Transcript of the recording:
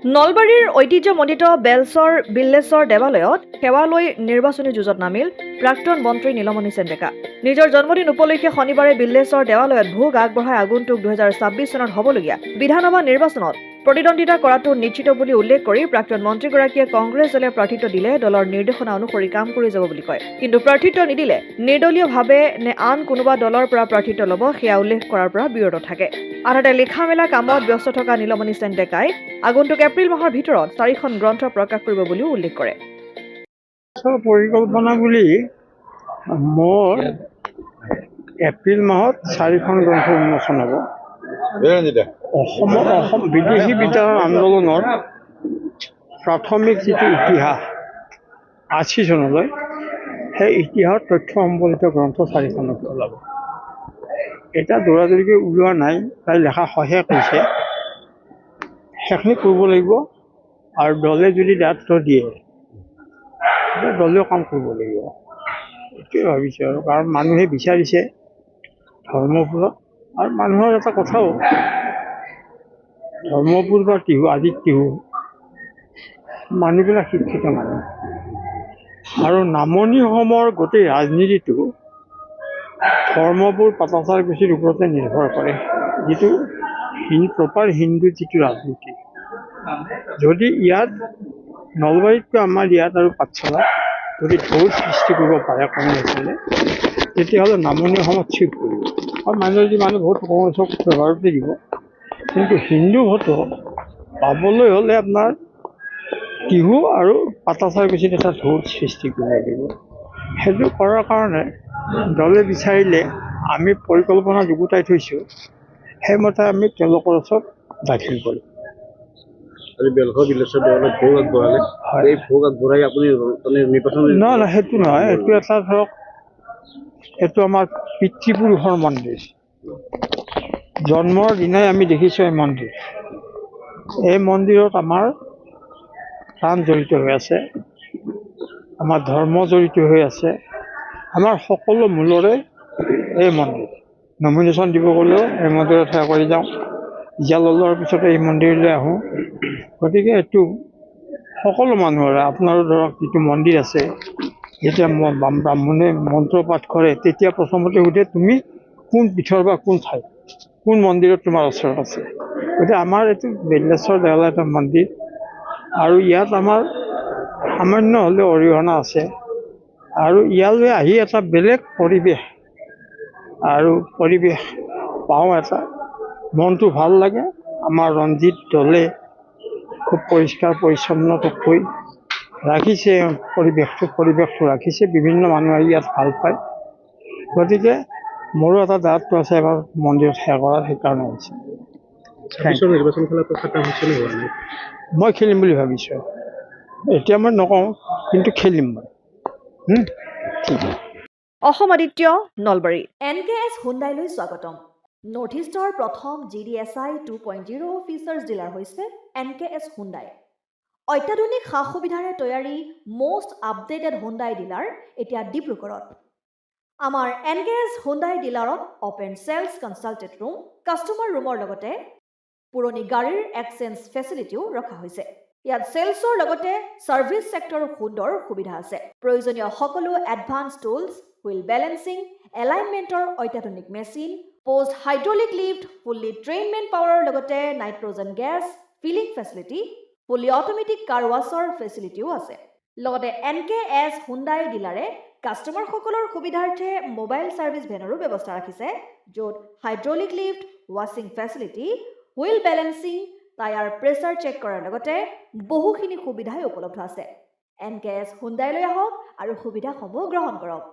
নলবাৰীৰ ঐতিহ্যমণ্ডিত বেলচৰ বিল্লেশ্বৰ দেৱালয়ত সেৱা লৈ নিৰ্বাচনী যুঁজত নামিল প্ৰাক্তন মন্ত্ৰী নীলমণি চেণ্ডেকা। নিজৰ জন্মদিন উপলক্ষে শনিবাৰে বিল্লেশ্বৰ দেৱালয়ত ভোগ আগবঢ়াই আগন্তুক 2026 চনত হ'বলগীয়া বিধানসভা নিৰ্বাচনত প্ৰতিদ্বন্দ্বিতা কৰাটো নিশ্চিত বুলি উল্লেখ কৰি প্ৰাক্তন মন্ত্ৰীগৰাকীয়ে কংগ্ৰেছ দলে প্ৰাৰ্থিত্ব দিলে দলৰ নিৰ্দেশনা অনুসৰি কাম কৰি যাব বুলি কয়। কিন্তু প্ৰাৰ্থিত্ব নিদিলে নিৰ্দলীয়ভাৱে নে আন কোনোবা দলৰ পৰা প্ৰাৰ্থিত্ব ল'ব সেয়া উল্লেখ কৰাৰ পৰা বিৰত থাকে। আনহাতে লিখা মেলা কামত ব্যস্ত থকা নীলমণি চেণ্ডেকাই আগন্তুক এপ্ৰিল মাহৰ ভিতৰত 4খন গ্ৰন্থ প্ৰকাশ কৰিব বুলিও উল্লেখ কৰে। পৰিকল্পনা বুলি মোৰ এপ্ৰিল মাহত 4খন গ্ৰন্থ উন্মোচন হ'ব। অসম বিদেশী বিতৰণ আন্দোলনৰ প্ৰাথমিক যিটো ইতিহাস 80 চনলৈ সেই ইতিহাসৰ তথ্য সম্বলিত গ্ৰন্থ 4খনত ওলাব। এটা দৌৰাদৌৰিকৈ ওলোৱা নাই, তাই লেখা শেষ হৈছে, সেইখিনি কৰিব লাগিব। আৰু দলে যদি দায়িত্ব দিয়ে দলীয় কাম কৰিব লাগিব, এইটোৱে ভাবিছোঁ। আৰু কাৰণ মানুহে বিচাৰিছে ধৰ্মপুৰত, আৰু মানুহৰ এটা কথাও ধৰ্মপুৰ বা টিহু আদিত টিহু মানুহবিলাক শিক্ষিত মানুহ, আৰু নামনি অসমৰ গোটেই ৰাজনীতিটো ধৰ্মপুৰ পাটাচাৰকুছিৰ ওপৰতে নিৰ্ভৰ কৰে, যিটো প্ৰপাৰ হিন্দু যিটো ৰাজনীতি। যদি ইয়াত নলবাৰীতকৈ আমাৰ ইয়াত আৰু পাঠশালা যদি ঢৌৰ সৃষ্টি কৰিব পাৰে কংগ্ৰেছে, তেতিয়াহ'লে নামনি অসমত চিফ্ট কৰিব। আৰু মাইনৰিটি মানুহ ভোট কংগ্ৰেছক ব্যৱহাৰতে দিব, কিন্তু হিন্দু ভোটো পাবলৈ হ'লে আপোনাৰ টিহু আৰু পাটাচাৰকুছিত এটা ঢৌৰ সৃষ্টি কৰিব লাগিব। সেইটো কৰাৰ কাৰণে দলে বিচাৰিলে আমি পৰিকল্পনা যুগুতাই থৈছোঁ, সেইমতে আমি তেওঁলোকৰ ওচৰত দাখিল কৰিম। নহয়, সেইটো নহয়, এইটো এটা ধৰক এইটো আমাৰ পিতৃপুৰুষৰ মন্দিৰ। জন্মৰ দিনাই আমি দেখিছোঁ এই মন্দিৰ। এই মন্দিৰত আমাৰ প্ৰাণ জড়িত হৈ আছে, আমাৰ ধৰ্ম জড়িত হৈ আছে, আমাৰ সকলো মূলৰে এই মন্দিৰ। নমিনেশ্যন দিব গ'লেও এই মন্দিৰত সেৱা কৰি যাওঁ, ৰিজাল্ট ওলোৱাৰ পিছতে এই মন্দিৰলৈ আহোঁ। গতিকে এইটো সকলো মানুহৰে, আপোনাৰো ধৰক যিটো মন্দিৰ আছে, যেতিয়া ব্ৰাহ্মণে মন্ত্ৰ পাঠ কৰে তেতিয়া প্ৰথমতে সোধে তুমি কোন পীঠৰ বা কোন ঠাই, কোন মন্দিৰত তোমাৰ ওচৰত আছে। গতিকে আমাৰ এইটো বিল্লেশ্বৰ দেৱালয় এটা মন্দিৰ, আৰু ইয়াত আমাৰ সামান্য হ'লেও অৰিহণা আছে। আৰু ইয়ালৈ আহি এটা বেলেগ পৰিৱেশ পাওঁ, এটা মনটো ভাল লাগে। আমাৰ ৰঞ্জিত দলে খুব পৰিষ্কাৰ পৰিচ্ছন্নকৈ ৰাখিছে, পৰিৱেশটো ৰাখিছে, বিভিন্ন মানুহ আহি ইয়াত ভাল পায়। গতিকে মোৰো এটা দায়িত্ব আছে এবাৰ মন্দিৰত সেৱা কৰাৰ, সেইকাৰণে হৈছে। মই খেলিম বুলি ভাবিছোঁ, এতিয়া মই নকওঁ, কিন্তু খেলিম মই। ঠিক আছে। অসম আদিত্য, নলবাৰী। NKS হুণ্ডাইলৈ স্বাগতম। নৰ্থ ইষ্টৰ প্ৰথম GDSI 2.0 ফিচাৰ্ছ ডিলাৰ হৈছে NKS হুণ্ডাই। অত্যাধুনিক সা সুবিধাৰে তৈয়াৰী মষ্ট আপডেটেড হুণ্ডাই ডিলাৰ এতিয়া ডিব্ৰুগড়ত। আমাৰ NKS হুণ্ডাই ডিলাৰত open sales consulted room, customer ৰুমৰ লগতে পুৰণি গাড়ীৰ এক্সচেঞ্জ ফেচিলিটিও ৰখা হৈছে। ইয়াত চেলছৰ লগতে ছাৰ্ভিচ ছেক্টৰৰ সুন্দৰ সুবিধা আছে। প্ৰয়োজনীয় সকলো এডভান্স টুলছ, হুইল বেলেন্সিং, এলাইনমেণ্টৰ অত্যাধুনিক machine, post hydraulic lift, fully train men পাৱাৰৰ লগতে nitrogen gas filling facility, fully automatic car ৱাছৰ ফেচিলিটিও আছে। লগতে NKS হুণ্ডাই ডিলাৰে কাষ্টমাৰসকলৰ সুবিধাৰ্থে মোবাইল ছাৰ্ভিচ ভেনৰো ব্যৱস্থা ৰাখিছে, য'ত হাইড্ৰলিক লিফ্ট, ৱাশ্বিং facility, wheel balancing, tyre pressure check কৰাৰ লগতে বহুখিনি সুবিধাই উপলব্ধ আছে। NKS হুণ্ডাইলৈ আহক আৰু সুবিধাসমূহ গ্ৰহণ কৰক।